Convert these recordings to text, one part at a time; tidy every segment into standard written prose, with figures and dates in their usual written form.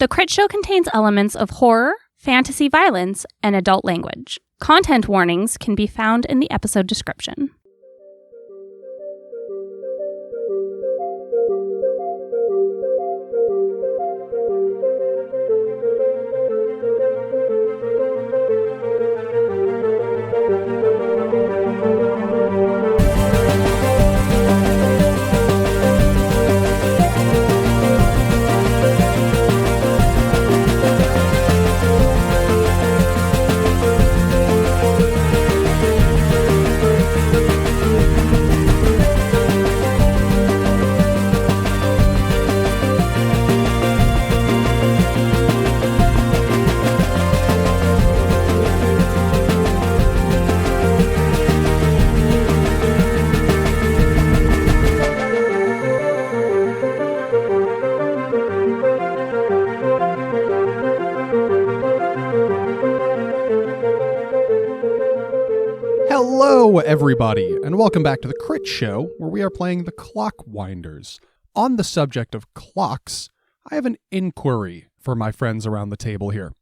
The Crit Show contains elements of horror, fantasy violence, and adult language. Content warnings can be found in the episode description. Hello, everybody, and welcome back to the Crit Show, where we are playing the Clockwinders. On the subject of clocks, I have an inquiry for my friends around the table here.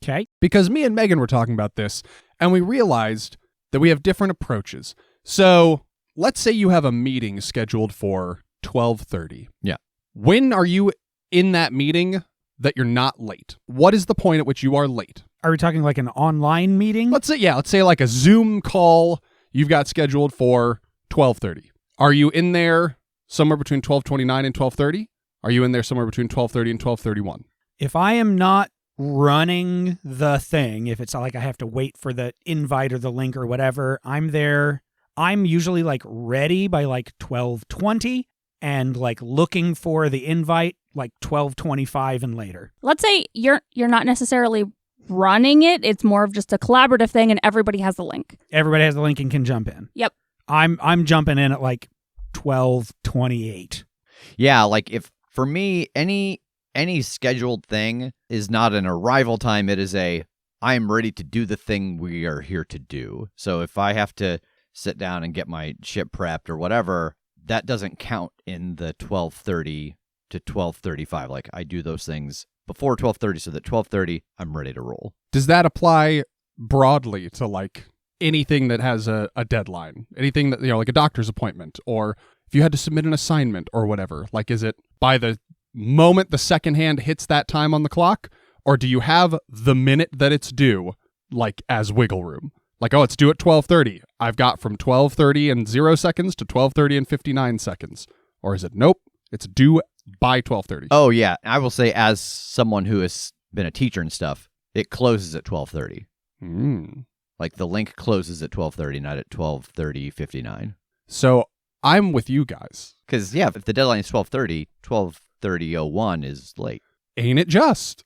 Okay. Because me and Megan were talking about this, and we realized that we have different approaches. So, let's say you have a meeting scheduled for 12:30. Yeah. When are you in that meeting that you're not late? What is the point at which you are late? Are we talking like an online meeting? Let's say like a Zoom call you've got scheduled for 12:30. Are you in there somewhere between 12:29 and 12:30? Are you in there somewhere between 12:30 and 12:31? If I am not running the thing, if it's not like I have to wait for the invite or the link or whatever, I'm there. I'm usually like ready by like 12:20 and like looking for the invite like 12:25 and later. Let's say you're not necessarily running it. It's more of just a collaborative thing and everybody has the link. Everybody has the link and can jump in. Yep. I'm jumping in at like 12:28. Yeah, like if for me any scheduled thing is not an arrival time, it is I am ready to do the thing we are here to do. So if I have to sit down and get my ship prepped or whatever, that doesn't count in the 12:30 to 12:35. Like I do those things before 12:30 so that 12:30 I'm ready to roll. Does that apply broadly to like anything that has a deadline? Anything that, like a doctor's appointment, or if you had to submit an assignment or whatever? Like, is it by the moment the second hand hits that time on the clock, or do you have the minute that it's due, like as wiggle room? Like, oh, it's due at 12:30. I've got from 12:30 and 0 seconds to 12:30 and 59 seconds. Or is it, nope, it's due by 12:30? Oh, yeah. I will say, as someone who has been a teacher and stuff, it closes at 12:30. Like, the link closes at 12:30, not at 12:30:59. So, I'm with you guys. Because, yeah, if the deadline is 12:30, 12:30:01 is late. Ain't it just?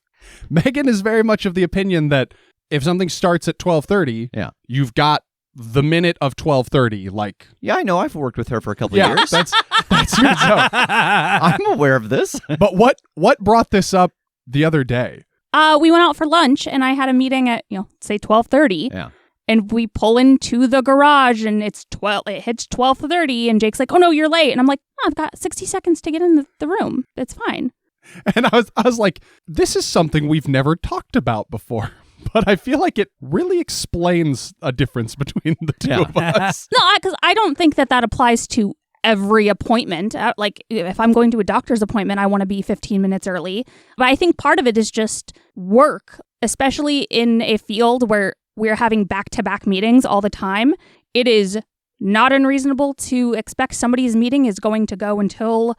Megan is very much of the opinion that if something starts at 12:30, yeah, you've got the minute of 12:30, like... Yeah, I know. I've worked with her for a couple of years. that's your zone. I'm aware of this. But what brought this up the other day? We went out for lunch and I had a meeting at, say 12:30. Yeah. And we pull into the garage and it hits 12:30 and Jake's like, "Oh no, you're late." And I'm like, "Oh, I've got 60 seconds to get in the room. It's fine." And I was like, this is something we've never talked about before. But I feel like it really explains a difference between the two of us. No, because I don't think that applies to every appointment. Like, if I'm going to a doctor's appointment, I want to be 15 minutes early. But I think part of it is just work, especially in a field where we're having back-to-back meetings all the time. It is not unreasonable to expect somebody's meeting is going to go until,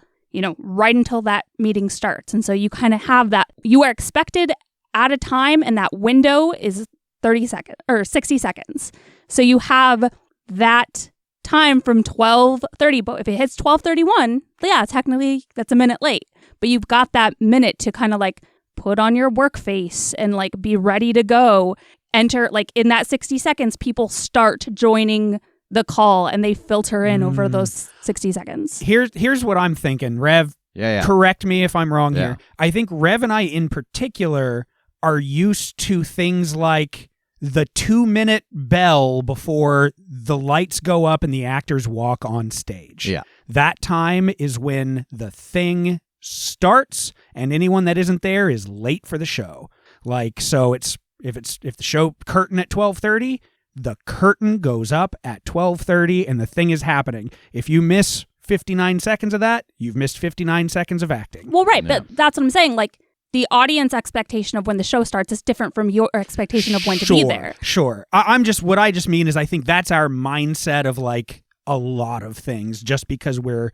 right until that meeting starts. And so you kind of have that. You are expected at a time, and that window is 30 seconds or 60 seconds. So you have that time from 12:30, but if it hits 12:31, yeah, technically that's a minute late. But you've got that minute to kind of like put on your work face and like be ready to go. Enter, like in that 60 seconds, people start joining the call and they filter in over those 60 seconds. Here's what I'm thinking, Rev. Yeah. Correct me if I'm wrong here. I think Rev and I in particular are used to things like the 2-minute bell before the lights go up and the actors walk on stage. Yeah. That time is when the thing starts, and anyone that isn't there is late for the show. Like, so if the show curtain at 12:30, the curtain goes up at 12:30 and the thing is happening. If you miss 59 seconds of that, you've missed 59 seconds of acting. Well, right, but that's what I'm saying. Like, the audience expectation of when the show starts is different from your expectation of when to be there. Sure. What I just mean is I think that's our mindset of like a lot of things, just because we're,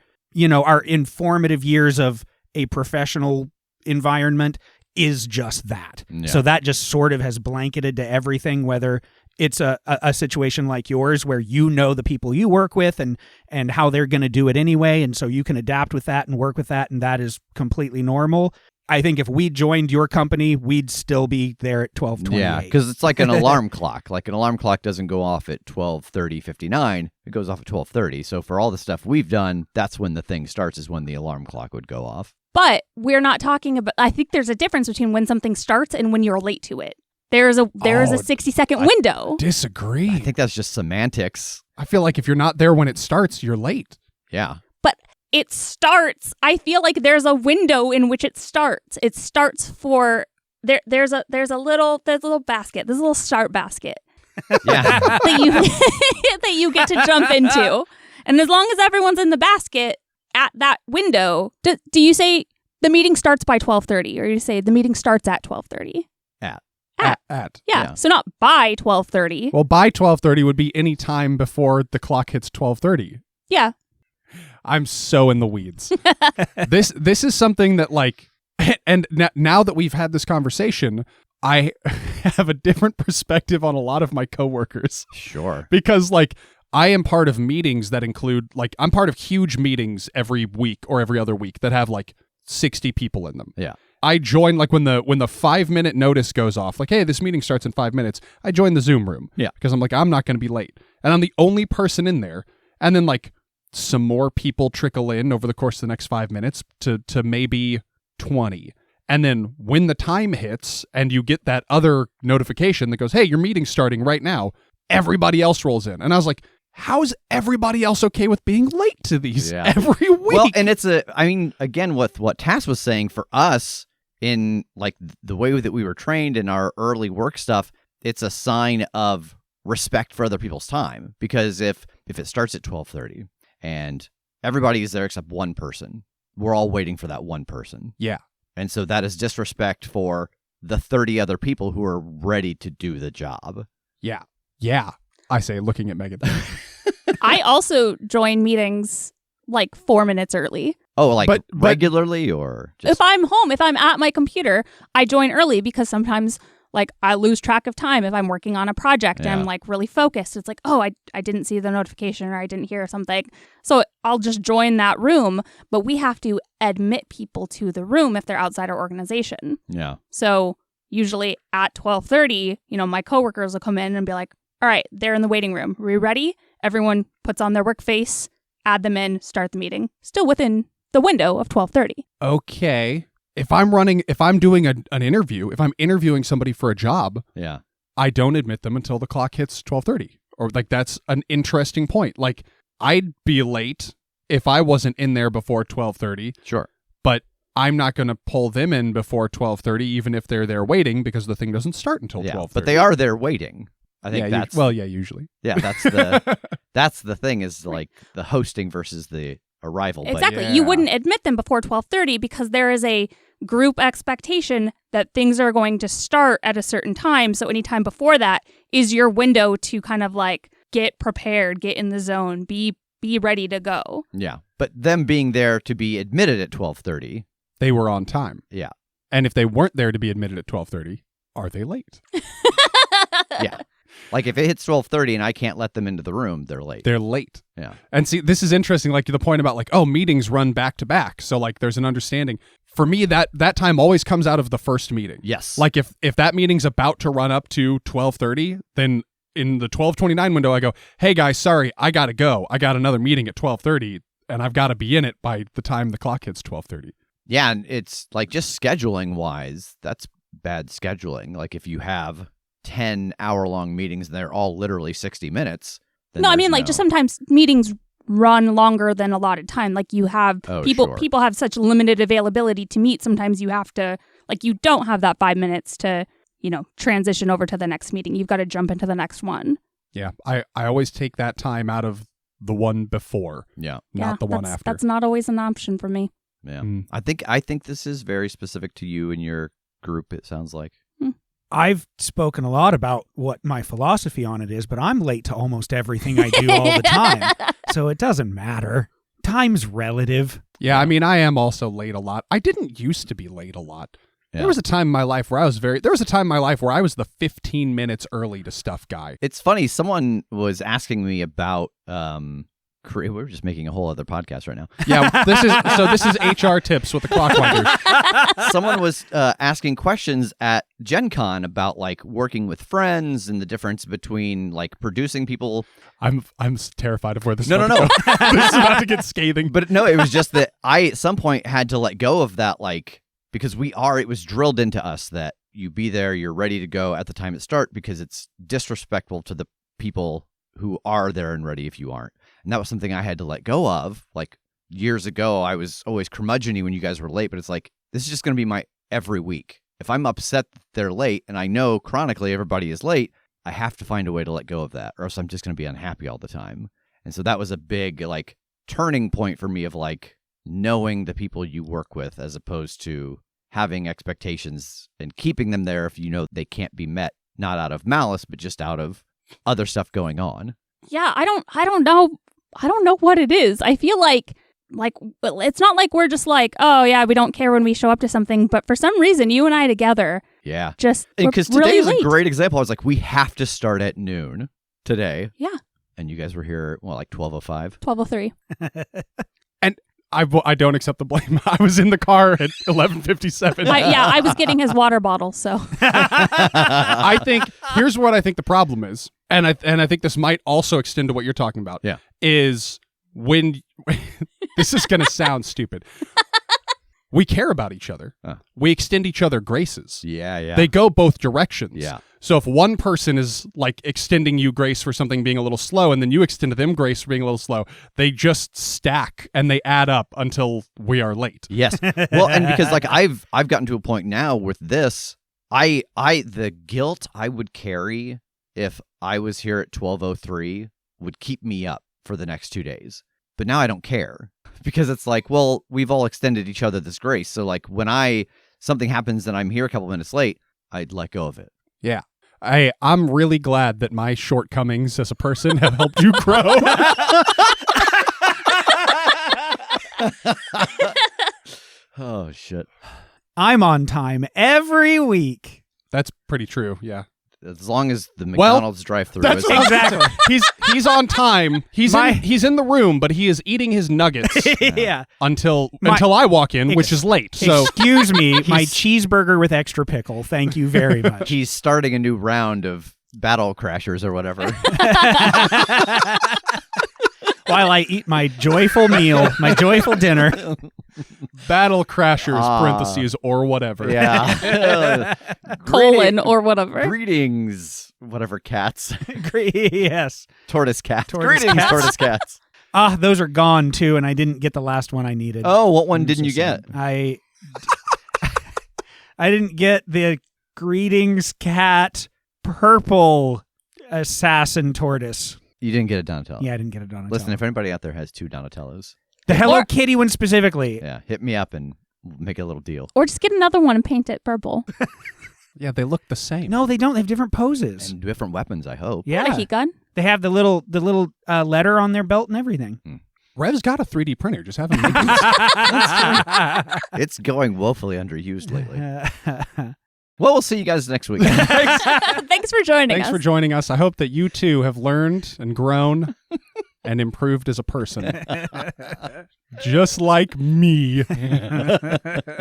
our informative years of a professional environment is just that. Yeah. So that just sort of has blanketed to everything, whether it's a situation like yours where the people you work with and how they're going to do it anyway, and so you can adapt with that and work with that, and that is completely normal. I think if we joined your company, we'd still be there at 12:28. Yeah, because it's like an alarm clock. Like an alarm clock doesn't go off at 12:30:59. It goes off at 12:30. So for all the stuff we've done, that's when the thing starts, is when the alarm clock would go off. But we're not talking about, I think there's a difference between when something starts and when you're late to it. There is a 60-second window. Disagree. I think that's just semantics. I feel like if you're not there when it starts, you're late. Yeah. But it starts, I feel like there's a window in which it starts. It starts for, there's a little basket, this little start basket. Yeah. that you get to jump into. And as long as everyone's in the basket at that window, do you say the meeting starts by 12:30, or you say the meeting starts at 12:30? At. Yeah. So not by 12:30. Well, by 12:30 would be any time before the clock hits 12:30. Yeah. I'm so in the weeds. This is something that, like, and now that we've had this conversation, I have a different perspective on a lot of my coworkers. Sure. Because, like, I am part of meetings that include, like, I'm part of huge meetings every week or every other week that have like 60 people in them. Yeah. I join, like, when the 5-minute notice goes off, like, hey, this meeting starts in 5 minutes. I join the Zoom room. Yeah. Because I'm like, I'm not going to be late. And I'm the only person in there. And then, like, some more people trickle in over the course of the next 5 minutes to maybe 20. And then when the time hits and you get that other notification that goes, hey, your meeting's starting right now, everybody else rolls in. And I was like, how's everybody else okay with being late to these every week? Well, and it's again, with what Tass was saying, for us, in like the way that we were trained in our early work stuff, it's a sign of respect for other people's time. Because if it starts at 12:30 and everybody is there except one person, we're all waiting for that one person. Yeah. And so that is disrespect for the 30 other people who are ready to do the job. Yeah. Yeah. I say, looking at Megan. I also join meetings like 4 minutes early. Oh, like but regularly, or just... If I'm home, if I'm at my computer, I join early because sometimes, like, I lose track of time if I'm working on a project and I'm like really focused. It's like, oh, I didn't see the notification, or I didn't hear something. So I'll just join that room, but we have to admit people to the room if they're outside our organization. Yeah. So usually at 12:30, my coworkers will come in and be like, all right, they're in the waiting room. Are we ready? Everyone puts on their work face, add them in, start the meeting. Still within the window of 12:30. Okay. If I'm doing an interview, if I'm interviewing somebody for a job, I don't admit them until the clock hits 12:30. Or, like, that's an interesting point. Like, I'd be late if I wasn't in there before 12:30. Sure. But I'm not going to pull them in before 12:30, even if they're there waiting, because the thing doesn't start until 12:30. But they are there waiting. I think that's... usually. Yeah, that's the thing, is like the hosting versus the arrival. Exactly. But You wouldn't admit them before 12:30 because there is a group expectation that things are going to start at a certain time. So any time before that is your window to kind of like get prepared, get in the zone, be ready to go. Yeah. But them being there to be admitted at 12:30. They were on time. Yeah. And if they weren't there to be admitted at 12:30, are they late? Yeah. Like, if it hits 12:30 and I can't let them into the room, they're late. They're late. Yeah. And see, this is interesting, like, to the point about, like, oh, meetings run back to back. So, like, there's an understanding. For me, that time always comes out of the first meeting. Yes. Like, if that meeting's about to run up to 12:30, then in the 12:29 window, I go, hey, guys, sorry, I got to go. I got another meeting at 12:30, and I've got to be in it by the time the clock hits 12:30. Yeah, and it's, like, just scheduling-wise, that's bad scheduling. Like, if you have 10-hour-long meetings and they're all literally 60 minutes. No, I mean, like, just sometimes meetings run longer than allotted time. Like you have people have such limited availability to meet. Sometimes you have to, like, you don't have that 5 minutes to, transition over to the next meeting. You've got to jump into the next one. Yeah. I always take that time out of the one before. Yeah. Not the one after. That's not always an option for me. Yeah. I think this is very specific to you and your group, it sounds like. I've spoken a lot about what my philosophy on it is, but I'm late to almost everything I do all the time. So it doesn't matter. Time's relative. Yeah, I mean, I am also late a lot. I didn't used to be late a lot. Yeah. There was a time in my life where I was the 15 minutes early to stuff guy. It's funny. Someone was asking me about, we're just making a whole other podcast right now. Yeah, this is HR tips with the clockwinders. Someone was asking questions at Gen Con about like working with friends and the difference between like producing people. I'm terrified of where this is No. This is about to get scathing. But no, it was just that I at some point had to let go of that, like, because it was drilled into us that you be there, you're ready to go at the time it start, because it's disrespectful to the people who are there and ready if you aren't. And that was something I had to let go of. Like years ago, I was always curmudgeon-y when you guys were late, but it's like, this is just going to be my every week. If I'm upset that they're late and I know chronically everybody is late, I have to find a way to let go of that, or else I'm just going to be unhappy all the time. And so that was a big like turning point for me of like knowing the people you work with as opposed to having expectations and keeping them there if you know they can't be met, not out of malice, but just out of other stuff going on. Yeah, I don't know what it is. I feel like it's not like we're just like, oh yeah, we don't care when we show up to something, but for some reason you and I together just because today really is late. a great example. I was like, we have to start at noon today. Yeah. And you guys were here like 12:05. 12:03. And I don't accept the blame. I was in the car at 11:57. I was getting his water bottle, so. I think here's what I think the problem is, and I think this might also extend to what you're talking about. Yeah, is when this is going to sound stupid. We care about each other. We extend each other graces. Yeah. They go both directions. Yeah. So if one person is like extending you grace for something being a little slow, and then you extend to them grace for being a little slow, they just stack and they add up until we are late. Yes. Well, and because like I've gotten to a point now with this, the guilt I would carry if I was here at 12:03 would keep me up for the next 2 days. But now I don't care, because it's like, well, we've all extended each other this grace. So like when something happens and I'm here a couple minutes late, I'd let go of it. Yeah. I'm really glad that my shortcomings as a person have helped you grow. Oh, shit. I'm on time every week. That's pretty true, yeah. As long as the McDonald's drive-thru is exactly. He's on time. He's in the room, but he is eating his nuggets. Yeah. Until I walk in, which is late. So excuse me, my cheeseburger with extra pickle. Thank you very much. He's starting a new round of Battle Crashers or whatever. While I eat my joyful meal, my joyful dinner. Battle Crashers, parentheses, or whatever. Yeah. Colon or whatever. Greetings, whatever cats. Yes. Tortoise cats. Tortoise Greetings, cats. tortoise cats. Those are gone too, and I didn't get the last one I needed. Oh, what one didn't you get? I didn't get the Greetings cat purple assassin tortoise. You didn't get a Donatello. Yeah, I didn't get a Donatello. Listen, if anybody out there has 2 Donatellos, the Hello Kitty one specifically. yeah, hit me up and we'll make a little deal. Or just get another one and paint it purple. Yeah, they look the same. No, they don't. They have different poses. And different weapons, I hope. Yeah, Got a heat gun? they have the little letter on their belt and everything. Rev's got a 3D printer. Just have him make it. It's going woefully underused lately. Well, we'll see you guys next week. Thanks for joining us. Thanks for joining us. I hope that you too have learned and grown and improved as a person. Just like me.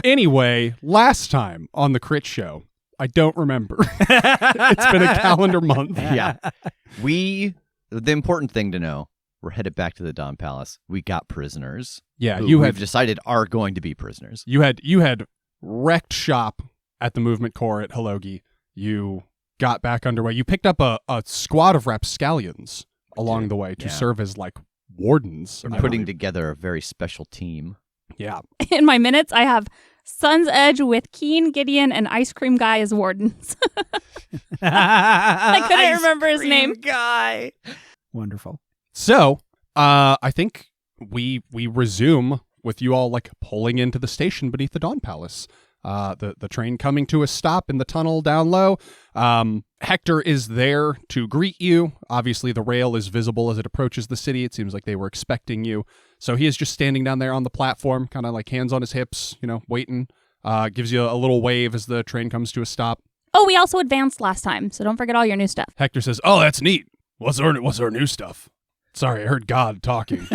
Anyway, last time on the Crit Show, I don't remember. It's been a calendar month. Yeah. The important thing to know, we're headed back to the Dawn Palace. We got prisoners. Yeah, who we've decided are going to be prisoners. You had wrecked shop at the Movement Corps at Halogi. You got back underway. You picked up a squad of rapscallions along the way to serve as like wardens. We're I putting believe. together a very special team. Yeah. In my minutes, I have Sun's Edge with Keen, Gideon, and Ice Cream Guy as wardens. I couldn't remember his name. Guy. Wonderful. So, I think we resume with you all like pulling into the station beneath the Dawn Palace. The train coming to a stop in the tunnel down low. Hector is there to greet you. Obviously, the rail is visible as it approaches the city. It seems like they were expecting you. So he is just standing down there on the platform, kind of like hands on his hips, waiting. Gives you a little wave as the train comes to a stop. Oh, we also advanced last time, so don't forget all your new stuff. Hector says, "Oh, that's neat. What's our new stuff?" Sorry, I heard God talking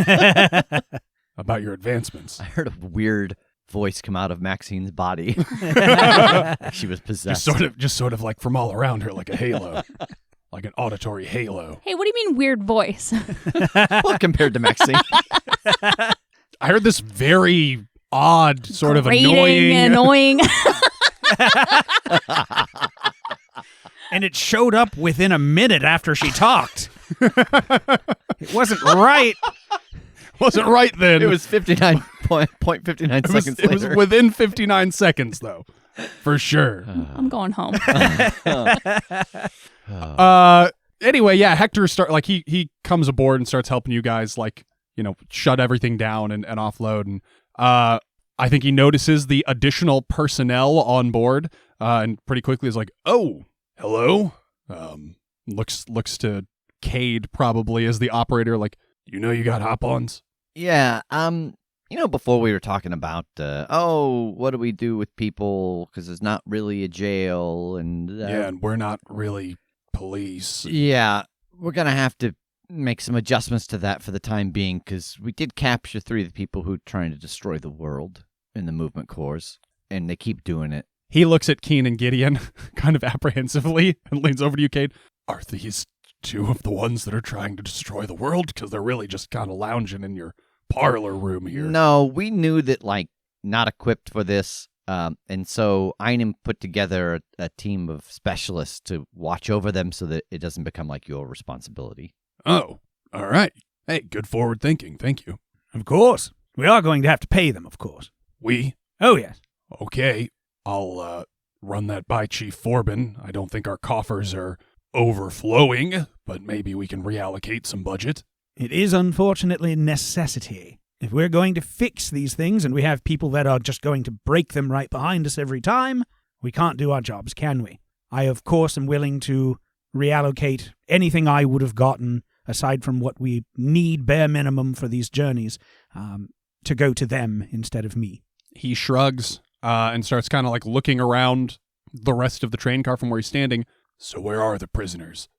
about your advancements. I heard a weird voice come out of Maxine's body. She was possessed. Just sort of like from all around her, like a halo, like an auditory halo. Hey, what do you mean weird voice? Well, compared to Maxine. I heard this very odd, sort of Grating, annoying. And it showed up within a minute after she talked. It wasn't right. Wasn't right then. It was 59.59 seconds It was later. within 59 seconds, though, for sure. I'm going home. Anyway, yeah, Hector he comes aboard and starts helping you guys shut everything down and offload. And I think he notices the additional personnel on board and pretty quickly is like, "Oh, hello." Looks to Kade probably as the operator, like, you got hop-ons? Yeah, before we were talking about, what do we do with people, because there's not really a jail, and... yeah, and we're not really police. Yeah, we're going to have to make some adjustments to that for the time being, because we did capture 3 of the people who are trying to destroy the world in the movement cores, and they keep doing it. He looks at Keen and Gideon kind of apprehensively and leans over to you, Kade. Are these 2 of the ones that are trying to destroy the world? Because they're really just kind of lounging in your parlor room here. No, we knew that, not equipped for this, and so Einon put together a team of specialists to watch over them so that it doesn't become like your responsibility. Oh, all right. Hey, good forward thinking. Thank you. Of course. We are going to have to pay them, of course. We? Oh, yes. Okay. I'll run that by Chief Forbin. I don't think our coffers are overflowing, but maybe we can reallocate some budget. It is unfortunately necessity. If we're going to fix these things and we have people that are just going to break them right behind us every time, we can't do our jobs, can we? I, of course, am willing to reallocate anything I would have gotten, aside from what we need bare minimum for these journeys, to go to them instead of me. He shrugs and starts kind of looking around the rest of the train car from where he's standing. So where are the prisoners?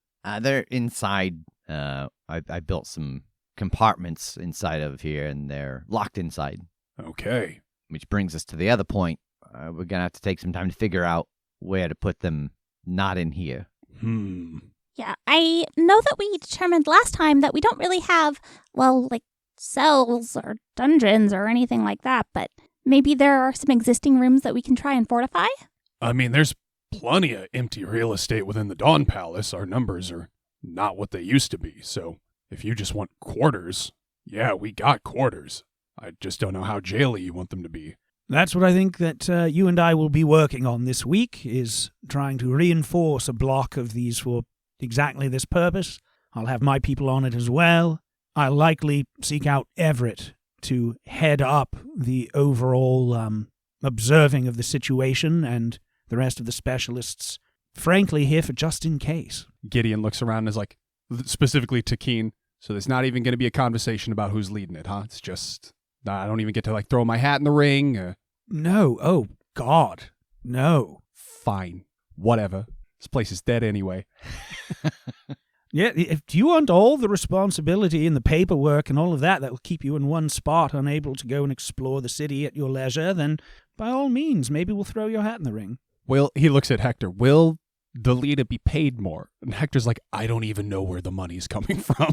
They're inside. I built some compartments inside of here, and they're locked inside. Okay. Which brings us to the other point. We're going to have to take some time to figure out where to put them not in here. Yeah, I know that we determined last time that we don't really have, cells or dungeons or anything like that, but maybe there are some existing rooms that we can try and fortify? I mean, there's plenty of empty real estate within the Dawn Palace. Our numbers are not what they used to be, so if you just want quarters, yeah, we got quarters. I just don't know how jaily you want them to be. That's what I think that you and I will be working on this week, is trying to reinforce a block of these for exactly this purpose. I'll have my people on it as well. I'll likely seek out Everett to head up the overall observing of the situation, and the rest of the specialists, frankly, here for just in case. Gideon looks around and is like, specifically to Keen, so there's not even going to be a conversation about who's leading it, huh? It's just, I don't even get to throw my hat in the ring. No, oh, God, no. Fine, whatever. This place is dead anyway. Yeah, if you want all the responsibility and the paperwork and all of that will keep you in one spot, unable to go and explore the city at your leisure, then by all means, maybe we'll throw your hat in the ring. He looks at Hector. Will the leader be paid more? And Hector's like, I don't even know where the money's coming from.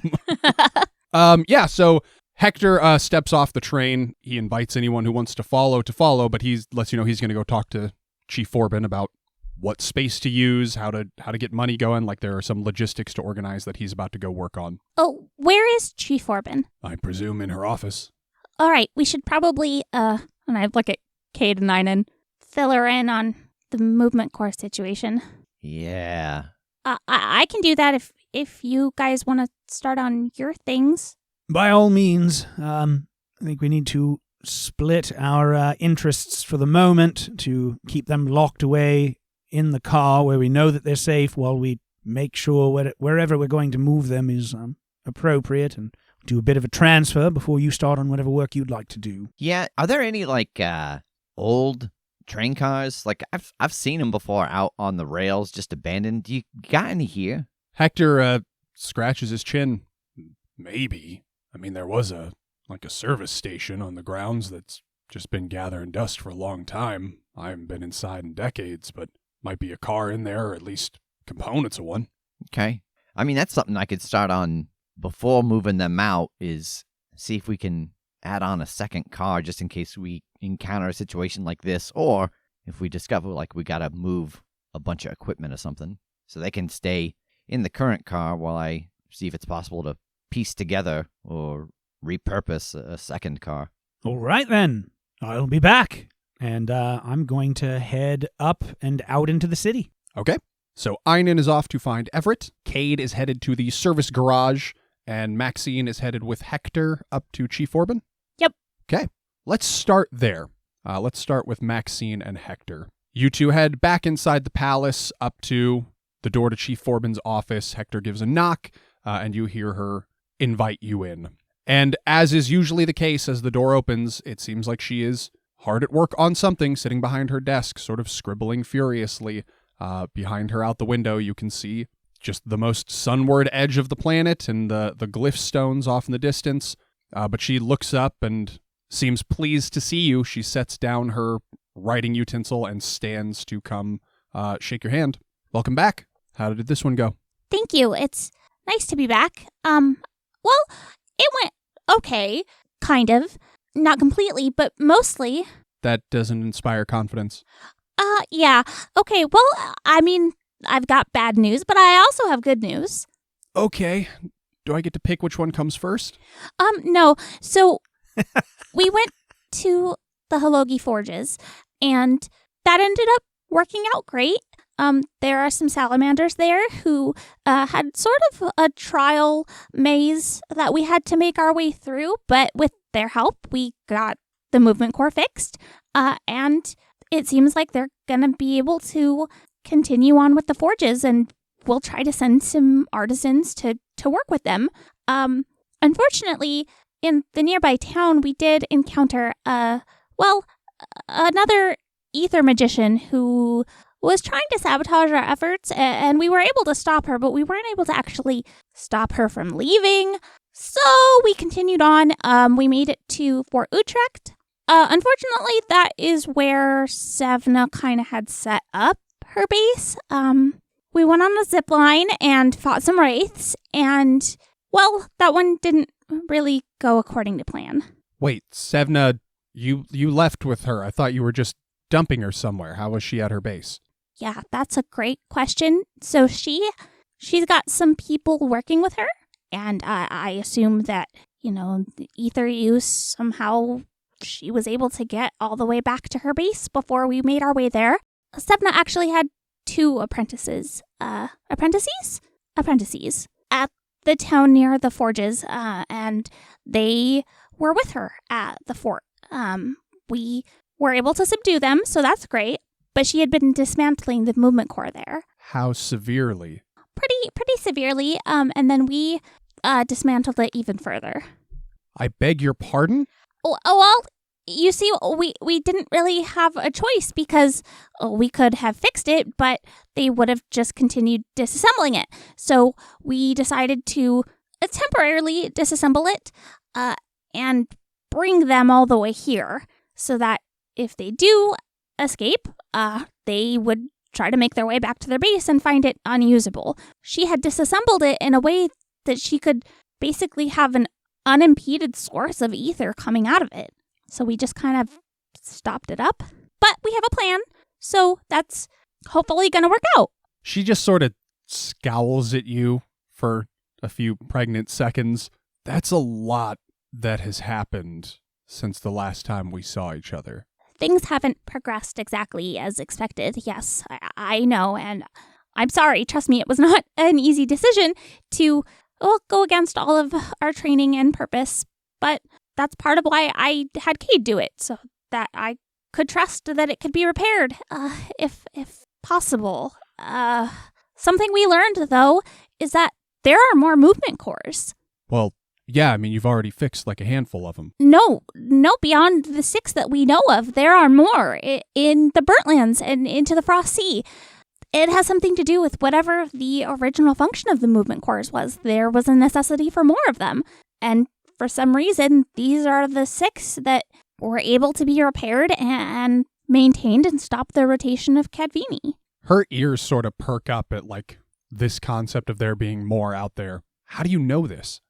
So Hector steps off the train. He invites anyone who wants to follow, but he lets you know he's going to go talk to Chief Forbin about what space to use, how to get money going. Like there are some logistics to organize that he's about to go work on. Oh, where is Chief Orban? I presume in her office. All right, we should probably, And I look at Kade and Einon. fill her in on the movement core situation. Yeah. I can do that if you guys want to start on your things. By all means, I think we need to split our interests for the moment to keep them locked away in the car where we know that they're safe while we make sure wherever we're going to move them is appropriate, and do a bit of a transfer before you start on whatever work you'd like to do. Yeah. Are there any old train cars? Like I've seen them before out on the rails, just abandoned. Do you got any here? Hector scratches his chin. Maybe. I mean, there was a service station on the grounds that's just been gathering dust for a long time. I haven't been inside in decades, but might be a car in there, or at least components of one. Okay. I mean, that's something I could start on before moving them out, is see if we can add on a second car just in case we encounter a situation like this, or if we discover we got to move a bunch of equipment or something, so they can stay in the current car while I see if it's possible to piece together or repurpose a second car. All right, then. I'll be back, and I'm going to head up and out into the city. Okay. So Einon is off to find Everett. Kade is headed to the service garage, and Maxine is headed with Hector up to Chief Orban. Yep. Okay. Let's start there. Let's start with Maxine and Hector. You two head back inside the palace up to the door to Chief Orban's office. Hector gives a knock, and you hear her invite you in. And as is usually the case, as the door opens, it seems like she is hard at work on something, sitting behind her desk, sort of scribbling furiously. Behind her out the window, you can see just the most sunward edge of the planet and the glyph stones off in the distance. But she looks up and seems pleased to see you. She sets down her writing utensil and stands to come shake your hand. Welcome back. How did this one go? Thank you. It's nice to be back. Well, it went okay, kind of. Not completely, but mostly. That doesn't inspire confidence. Yeah. Okay, well, I mean, I've got bad news, but I also have good news. Okay. Do I get to pick which one comes first? No. So, we went to the Halogi Forges, and that ended up working out great. There are some salamanders there who had sort of a trial maze that we had to make our way through, but with their help, we got the movement core fixed, and it seems like they're going to be able to continue on with the forges, and we'll try to send some artisans to work with them. Unfortunately, in the nearby town, we did encounter, another ether magician who was trying to sabotage our efforts, and we were able to stop her, but we weren't able to actually stop her from leaving. So we continued on. We made it to Fort Utrecht. Unfortunately, that is where Sevna kind of had set up her base. We went on a zip line and fought some wraiths, and, well, that one didn't really go according to plan. Wait, Sevna, you left with her. I thought you were just dumping her somewhere. How was she at her base? Yeah, that's a great question. So she's got some people working with her, and I assume that, the ether use somehow she was able to get all the way back to her base before we made our way there. Sevna actually had 2 apprentices at the town near the forges, and they were with her at the fort. We were able to subdue them, so that's great. But she had been dismantling the movement core there. How severely? Pretty severely, and then we dismantled it even further. I beg your pardon? Well, you see, we didn't really have a choice because we could have fixed it, but they would have just continued disassembling it. So we decided to temporarily disassemble it and bring them all the way here so that if they do escape, they would try to make their way back to their base and find it unusable. She had disassembled it in a way that she could basically have an unimpeded source of ether coming out of it. So we just kind of stopped it up. But we have a plan. So that's hopefully going to work out. She just sort of scowls at you for a few pregnant seconds. That's a lot that has happened since the last time we saw each other. Things haven't progressed exactly as expected. Yes, I know, and I'm sorry. Trust me, it was not an easy decision to go against all of our training and purpose, but that's part of why I had Kade do it, so that I could trust that it could be repaired, if possible. Something we learned, though, is that there are more movement cores. Well, yeah, I mean, you've already fixed like a handful of them. No, beyond the 6 that we know of, there are more in the Burntlands and into the Frost Sea. It has something to do with whatever the original function of the movement cores was. There was a necessity for more of them. And for some reason, these are the 6 that were able to be repaired and maintained and stop the rotation of Kadvini. Her ears sort of perk up at like this concept of there being more out there. How do you know this?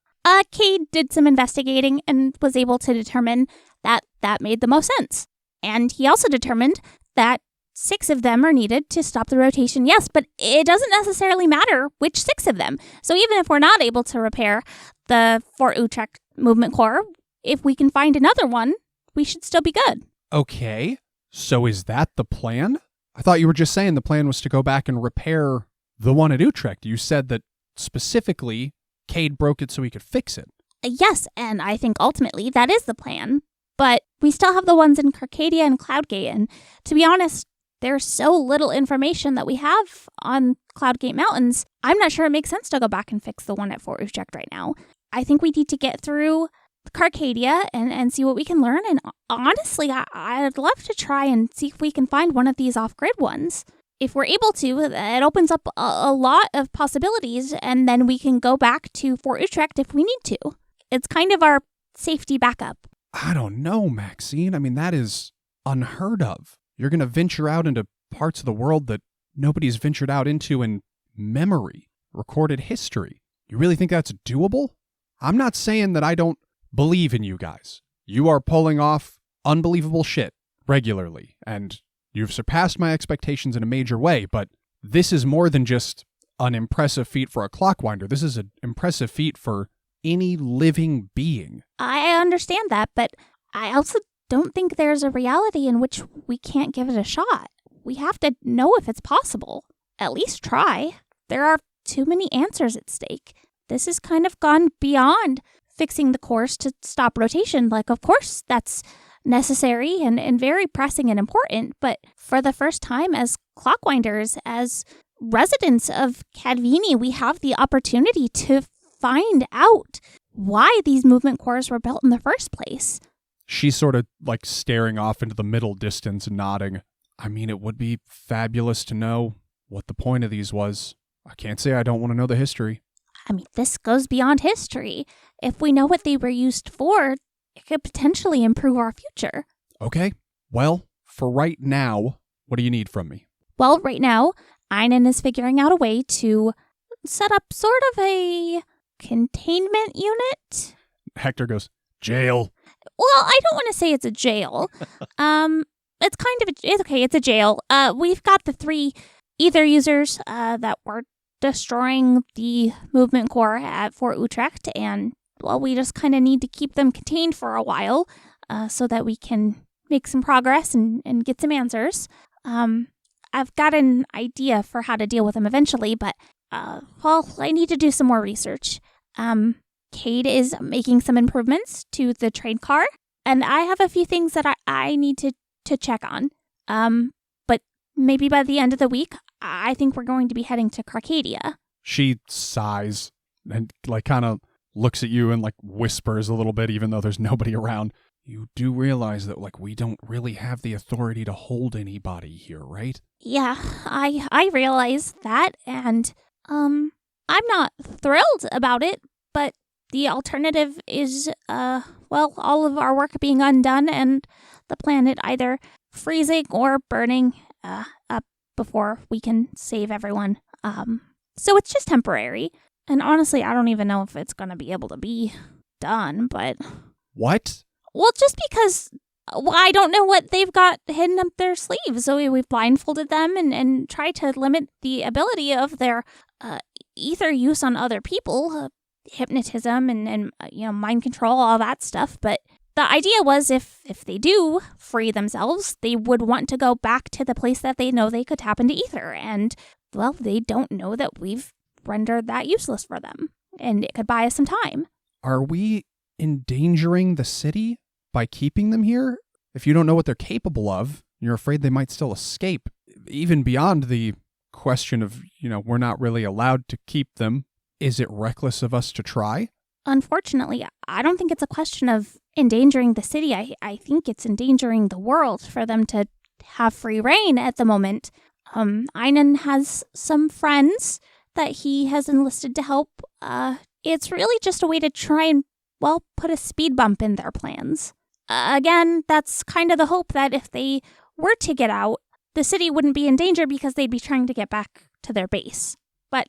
Kade did some investigating and was able to determine that made the most sense. And he also determined that 6 of them are needed to stop the rotation, yes, but it doesn't necessarily matter which 6 of them. So even if we're not able to repair the Fort Utrecht movement core, if we can find another one, we should still be good. Okay, so is that the plan? I thought you were just saying the plan was to go back and repair the one at Utrecht. You said that specifically Kade broke it so he could fix it. Yes, and I think ultimately that is the plan. But we still have the ones in Carcadia and Cloudgate, and to be honest, there's so little information that we have on Cloudgate Mountains, I'm not sure it makes sense to go back and fix the one at Fort Utrecht right now. I think we need to get through Carcadia and see what we can learn, and honestly, I'd love to try and see if we can find one of these off-grid ones. If we're able to, it opens up a lot of possibilities, and then we can go back to Fort Utrecht if we need to. It's kind of our safety backup. I don't know, Maxine. I mean, that is unheard of. You're going to venture out into parts of the world that nobody's ventured out into in memory, recorded history. You really think that's doable? I'm not saying that I don't believe in you guys. You are pulling off unbelievable shit regularly, and you've surpassed my expectations in a major way, but this is more than just an impressive feat for a clockwinder. This is an impressive feat for any living being. I understand that, but I also don't think there's a reality in which we can't give it a shot. We have to know if it's possible. At least try. There are too many answers at stake. This has kind of gone beyond fixing the course to stop rotation. Like, of course, that's necessary and very pressing and important, but for the first time as clockwinders, as residents of Kadvini, we have the opportunity to find out why these movement cores were built in the first place. She's sort of like staring off into the middle distance and nodding. I mean, it would be fabulous to know what the point of these was. I can't say I don't want to know the history. I mean, this goes beyond history. If we know what they were used for, it could potentially improve our future. Okay. Well, for right now, what do you need from me? Well, right now, Einon is figuring out a way to set up sort of a containment unit. Hector goes, jail. Well, I don't want to say it's a jail. It's kind of it's a jail. We've got the 3 ether users that were destroying the movement core at Fort Utrecht, and well, we just kind of need to keep them contained for a while so that we can make some progress and get some answers. I've got an idea for how to deal with them eventually, but well, I need to do some more research. Kade is making some improvements to the trade car, and I have a few things that I need to check on. But maybe by the end of the week, I think we're going to be heading to Carcadia. She sighs and like kind of looks at you and like whispers a little bit, even though there's nobody around. You do realize that like we don't really have the authority to hold anybody here, right? Yeah, I realize that, and I'm not thrilled about it, but the alternative is well, all of our work being undone and the planet either freezing or burning up before we can save everyone. So it's just temporary. And honestly, I don't even know if it's going to be able to be done, but... What? Well, just because Well, I don't know what they've got hidden up their sleeves. So we've blindfolded them and tried to limit the ability of their ether use on other people, hypnotism and mind control, all that stuff. But the idea was if they do free themselves, they would want to go back to the place that they know they could tap into ether. And, well, they don't know that we've rendered that useless for them. And it could buy us some time. Are we endangering the city by keeping them here? If you don't know what they're capable of, you're afraid they might still escape. Even beyond the question of, we're not really allowed to keep them, is it reckless of us to try? Unfortunately, I don't think it's a question of endangering the city. I think it's endangering the world for them to have free reign at the moment. Einon has some friends that he has enlisted to help. It's really just a way to try and, put a speed bump in their plans. Again, that's kind of the hope that if they were to get out, the city wouldn't be in danger because they'd be trying to get back to their base. But,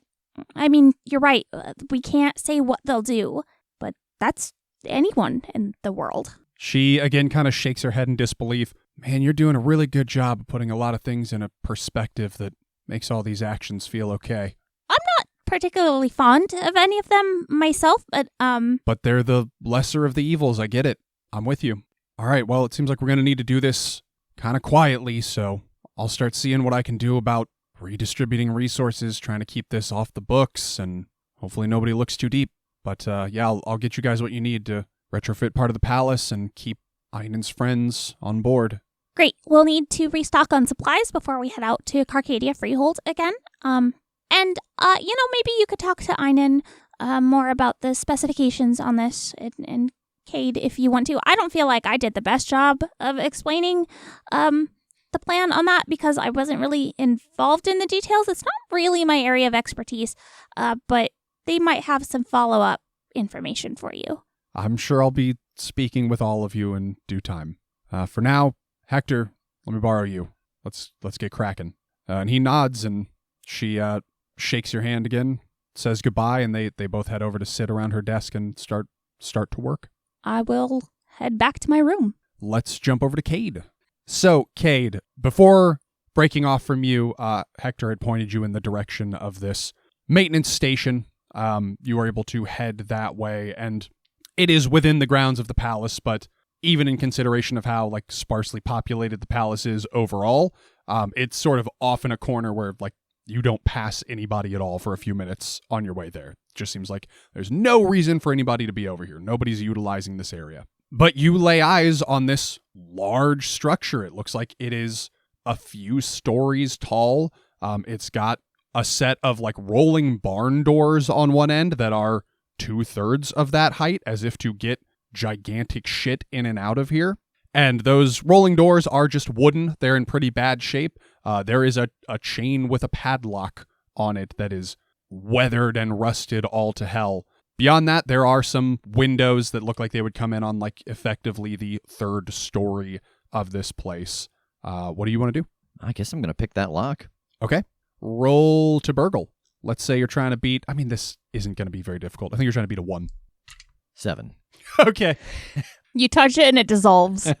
you're right. We can't say what they'll do, but that's anyone in the world. She, again, kind of shakes her head in disbelief. Man, you're doing a really good job of putting a lot of things in a perspective that makes all these actions feel okay. I'm not particularly fond of any of them myself, but But they're the lesser of the evils, I get it. I'm with you. All right, well, it seems like we're going to need to do this kind of quietly, so I'll start seeing what I can do about redistributing resources, trying to keep this off the books, and hopefully nobody looks too deep. But I'll get you guys what you need to retrofit part of the palace and keep Einon's friends on board. Great. We'll need to restock on supplies before we head out to Carcadia Freehold again. Maybe you could talk to Einon more about the specifications on this and Kade if you want to. I don't feel like I did the best job of explaining the plan on that because I wasn't really involved in the details. It's not really my area of expertise, but they might have some follow-up information for you. I'm sure I'll be speaking with all of you in due time. For now, Hector, let me borrow you. Let's get cracking. And he nods, and she shakes your hand again, says goodbye, and they both head over to sit around her desk and start to work. I will head back to my room. Let's jump over to Kade. So, Kade, before breaking off from you, Hector had pointed you in the direction of this maintenance station. You are able to head that way, and it is within the grounds of the palace, but even in consideration of how sparsely populated the palace is overall, it's sort of off in a corner where you don't pass anybody at all for a few minutes on your way there. It just seems like there's no reason for anybody to be over here. Nobody's utilizing this area. But you lay eyes on this large structure. It looks like it is a few stories tall. It's got a set of rolling barn doors on one end that are 2/3 of that height, as if to get gigantic shit in and out of here. And those rolling doors are just wooden. They're in pretty bad shape. There is a chain with a padlock on it that is weathered and rusted all to hell. Beyond that, there are some windows that look like they would come in on effectively the 3rd story of this place. What do you want to do? I guess I'm going to pick that lock. Okay. Roll to burgle. Let's say you're trying to beat... this isn't going to be very difficult. I think you're trying to beat a 1. 7. Okay. You touch it and it dissolves. You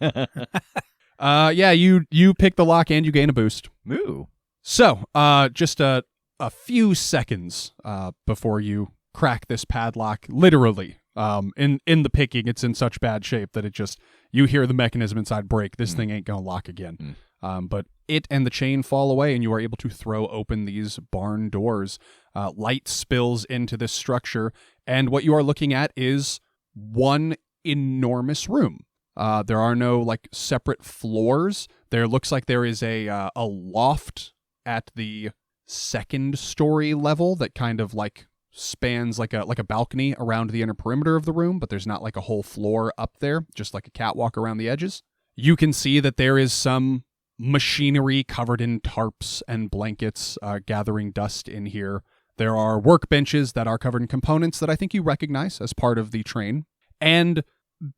pick the lock and you gain a boost. Ooh. So, just a few seconds before you crack this padlock, literally. In the picking, it's in such bad shape that you hear the mechanism inside break. This thing ain't gonna lock again. But it and the chain fall away, and you are able to throw open these barn doors. Light spills into this structure, and what you are looking at is one enormous room. There are no separate floors. There looks like there is a loft at the 2nd story level that kind of spans like a balcony around the inner perimeter of the room, but there's not a whole floor up there, just a catwalk around the edges. You can see that there is some machinery covered in tarps and blankets gathering dust in here. There are workbenches that are covered in components that I think you recognize as part of the train, and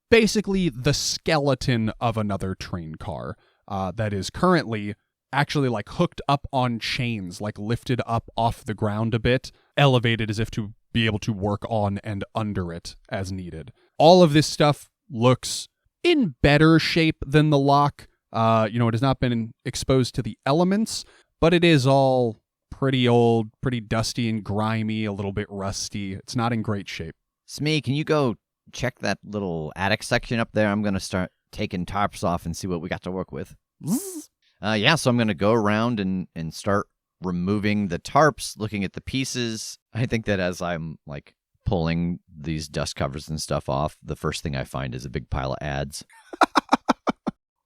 basically the skeleton of another train car that is currently actually hooked up on chains, lifted up off the ground a bit, elevated as if to be able to work on and under it as needed. All of this stuff looks in better shape than the lock. It has not been exposed to the elements, but it is all pretty old, pretty dusty and grimy, a little bit rusty. It's not in great shape. Smee, can you go check that little attic section up there? I'm going to start taking tarps off and see what we got to work with. So I'm going to go around and start removing the tarps, looking at the pieces. I think that as I'm like pulling these dust covers and stuff off, the first thing I find is a big pile of ads.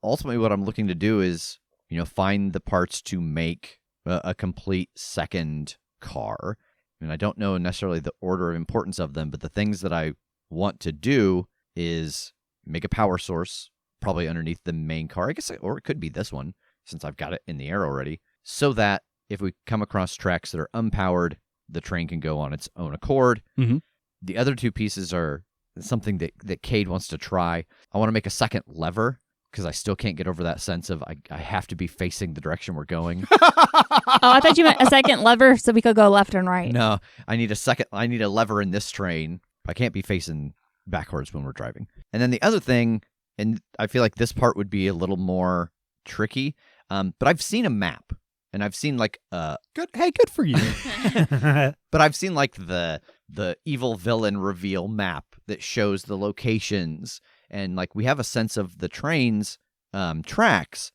Ultimately, what I'm looking to do is, find the parts to make a complete second car. And I don't know necessarily the order of importance of them, but the things that I want to do is make a power source, probably underneath the main car, I guess, or it could be this one, since I've got it in the air already, so that if we come across tracks that are unpowered, the train can go on its own accord. Mm-hmm. The other two pieces are something that Kade wants to try. I want to make a second lever, because I still can't get over that sense of I have to be facing the direction we're going. I thought you meant a second lever so we could go left and right. No, I need a lever in this train. I can't be facing backwards when we're driving. And then the other thing, and I feel like this part would be a little more tricky, but I've seen a map, and I've seen like Good. Hey, good for you. but I've seen like the evil villain reveal map that shows the locations, and like we have a sense of the train's tracks.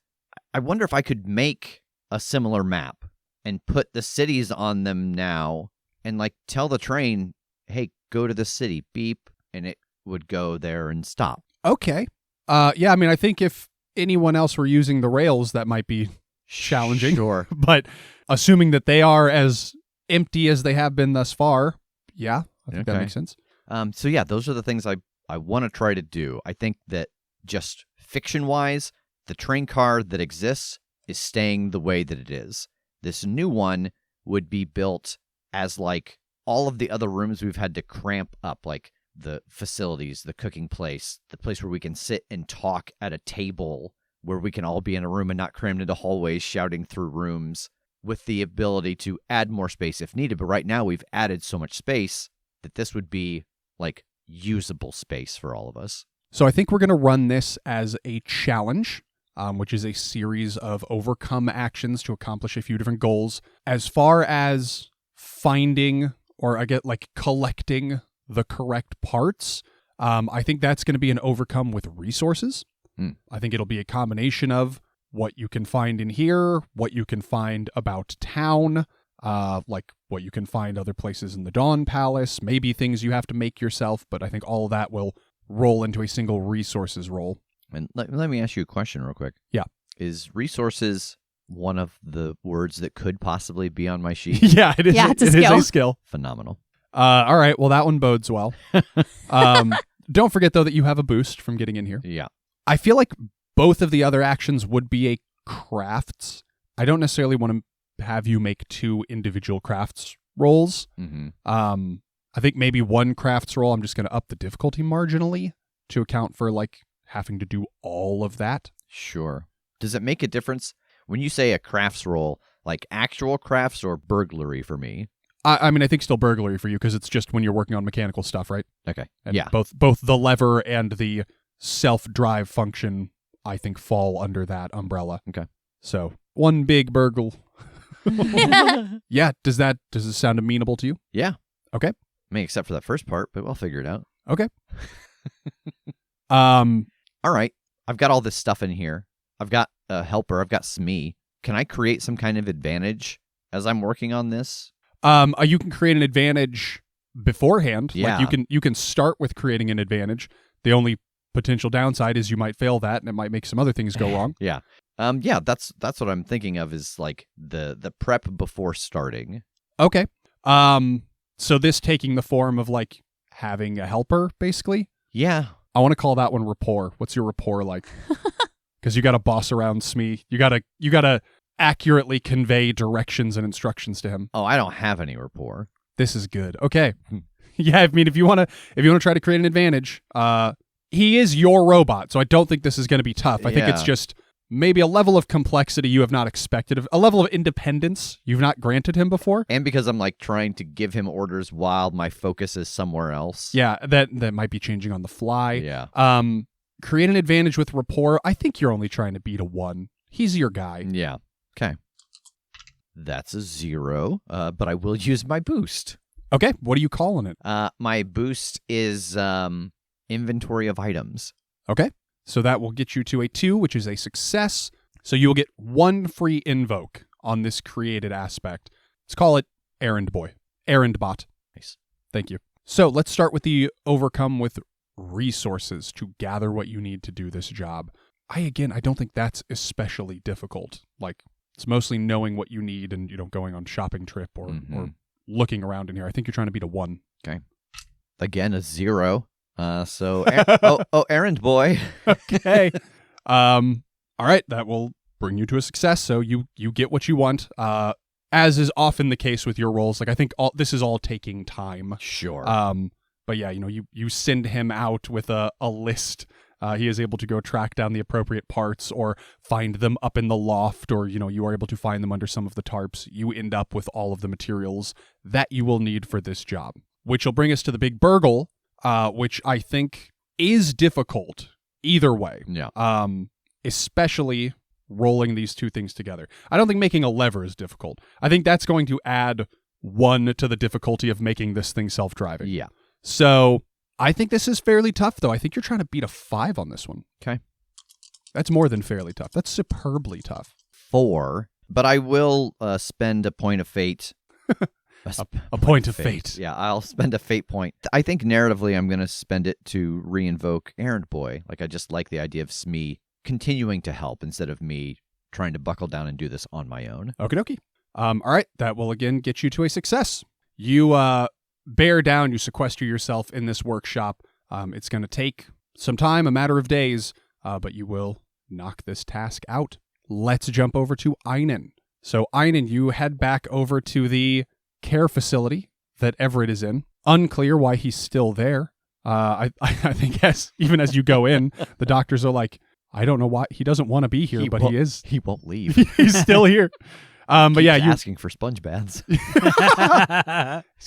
I wonder if I could make a similar map and put the cities on them now, and like tell the train, hey, go to the city, beep, and it would go there and stop. Okay. I think if anyone else were using the rails, that might be challenging. Sure. But assuming that they are as empty as they have been thus far, yeah, I think that makes sense. Those are the things I want to try to do. I think that just fiction-wise, the train car that exists is staying the way that it is. This new one would be built as like all of the other rooms we've had to cramp up, like the facilities, the cooking place, the place where we can sit and talk at a table, where we can all be in a room and not crammed into hallways shouting through rooms, with the ability to add more space if needed. But right now we've added so much space that this would be like usable space for all of us. So I think we're going to run this as a challenge, which is a series of overcome actions to accomplish a few different goals. As far as finding, or I get like collecting the correct parts, I think that's going to be an overcome with resources. I think it'll be a combination of what you can find in here, what you can find about town, like what you can find other places in the Dawn Palace, maybe things you have to make yourself, but I think all of that will roll into a single resources roll. And let me ask you a question real quick. Yeah. Is resources one of the words that could possibly be on my sheet? Yeah, it is. Yeah, it's a it skill. is a skill. Phenomenal. All right, well, that one bodes well. Don't forget, though, that you have a boost from getting in here. Yeah. I feel like both of the other actions would be a crafts. I don't necessarily want to have you make two individual crafts rolls. Mm-hmm. I think maybe one crafts roll, I'm just going to up the difficulty marginally to account for like having to do all of that. Sure. Does it make a difference when you say a crafts roll, like actual crafts or burglary for me? I think still burglary for you, because it's just when you're working on mechanical stuff, right? Okay. And yeah. Both the lever and the self-drive function, I think, fall under that umbrella. Okay. So one big burgle. Yeah. Does it sound amenable to you? Yeah. Okay. I mean, except for that first part, but we'll figure it out. Okay. All right. I've got all this stuff in here. I've got a helper. I've got Smee. Can I create some kind of advantage as I'm working on this? You can create an advantage beforehand. Yeah. Like you can start with creating an advantage. The only potential downside is you might fail that, and it might make some other things go wrong. Yeah. That's what I'm thinking of, is like the prep before starting. Okay. So this taking the form of like having a helper, basically. Yeah. I want to call that one rapport. What's your rapport like? Because you got to boss around Smee. You gotta accurately convey directions and instructions to him. Oh, I don't have any rapport. This is good. Okay. Yeah, I mean, if you want to try to create an advantage, he is your robot, so I don't think this is going to be tough. I think it's just maybe a level of complexity you have not expected, a level of independence you've not granted him before. And because I'm like trying to give him orders while my focus is somewhere else. Yeah, that might be changing on the fly. Yeah. create an advantage with rapport. I think you're only trying to beat a 1. He's your guy. Yeah. Okay. That's a 0, but I will use my boost. Okay, what are you calling it? My boost is inventory of items. Okay, so that will get you to a 2, which is a success. So you will get 1 free invoke on this created aspect. Let's call it Errand Boy. Errand Bot. Nice. Thank you. So let's start with the overcome with resources to gather what you need to do this job. I don't think that's especially difficult. Like, it's mostly knowing what you need and, going on shopping trip or looking around in here. I think you're trying to beat a 1. Okay. Again, a 0. So, Errand Boy. Okay. All right, that will bring you to a success. So you get what you want. As is often the case with your roles, like I think this is all taking time. Sure. But yeah, you send him out with a list. He is able to go track down the appropriate parts or find them up in the loft, or you are able to find them under some of the tarps. You end up with all of the materials that you will need for this job, which will bring us to the big burgle, which I think is difficult either way. Yeah. Especially rolling these two things together. I don't think making a lever is difficult. I think that's going to add 1 to the difficulty of making this thing self-driving. Yeah. So I think this is fairly tough, though. I think you're trying to beat a 5 on this one. Okay. That's more than fairly tough. That's superbly tough. 4, but I will spend a point of fate. A point of fate. Yeah, I'll spend a fate point. I think narratively I'm going to spend it to re-invoke Errand Boy. Like, I just like the idea of Smee continuing to help instead of me trying to buckle down and do this on my own. Okie dokie. All right, that will again get you to a success. You bear down, you sequester yourself in this workshop. It's going to take some time, a matter of days, but you will knock this task out. Let's jump over to Einon. So Einon, you head back over to the care facility that Everett is in. Unclear why he's still there. I think even as you go in, the doctors are like, I don't know why he doesn't want to be here, but he is. He won't leave. He's still here. But yeah, you're asking for sponge baths. He's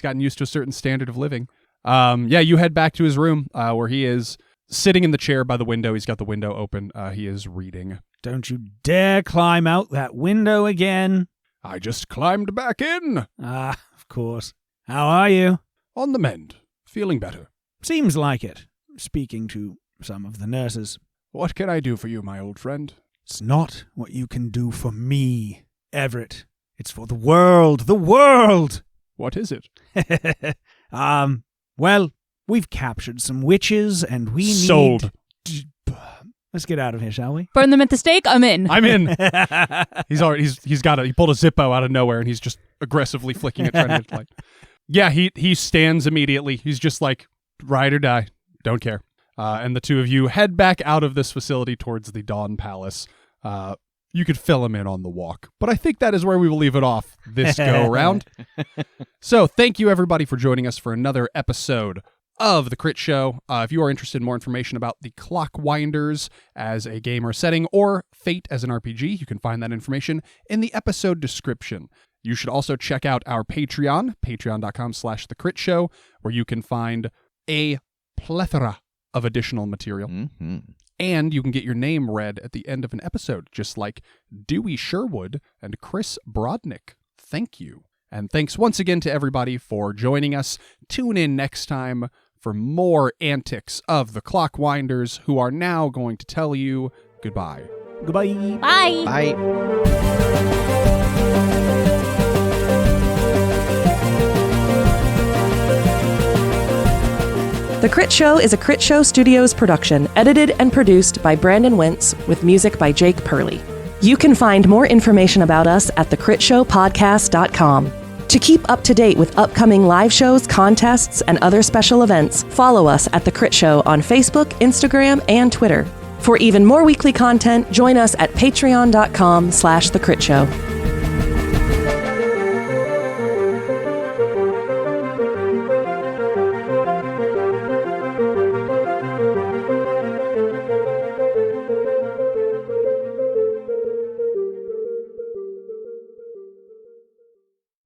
gotten used to a certain standard of living. You head back to his room where he is sitting in the chair by the window. He's got the window open. He is reading. Don't you dare climb out that window again. I just climbed back in. Of course. How are you? On the mend. Feeling better. Seems like it. Speaking to some of the nurses. What can I do for you, my old friend? It's not what you can do for me, Everett. It's for the world. The world! What is it? Well, we've captured some witches and we need... Sold. Let's get out of here, shall we? Burn them at the stake? I'm in. I'm in. He pulled a Zippo out of nowhere and he's just aggressively flicking it, trying to like... Yeah, he stands immediately. He's just like, ride or die. Don't care. And the two of you head back out of this facility towards the Dawn Palace. You could fill him in on the walk, but I think that is where we will leave it off this go around. So thank you everybody for joining us for another episode of The Crit Show. If you are interested in more information about the Clockwinders as a game or setting or Fate as an RPG, you can find that information in the episode description. You should also check out our Patreon, patreon.com/thecritshow, where you can find a plethora of additional material. Mm-hmm. And you can get your name read at the end of an episode, just like Dewey Sherwood and Chris Brodnick. Thank you. And thanks once again to everybody for joining us. Tune in next time for more antics of the Clockwinders, who are now going to tell you goodbye. Goodbye. Bye. Bye. The Crit Show is a Crit Show Studios production, edited and produced by Brandon Wentz, with music by Jake Purley. You can find more information about us at thecritshowpodcast.com. To keep up to date with upcoming live shows, contests, and other special events, follow us at The Crit Show on Facebook, Instagram, and Twitter. For even more weekly content, join us at patreon.com/thecritshow.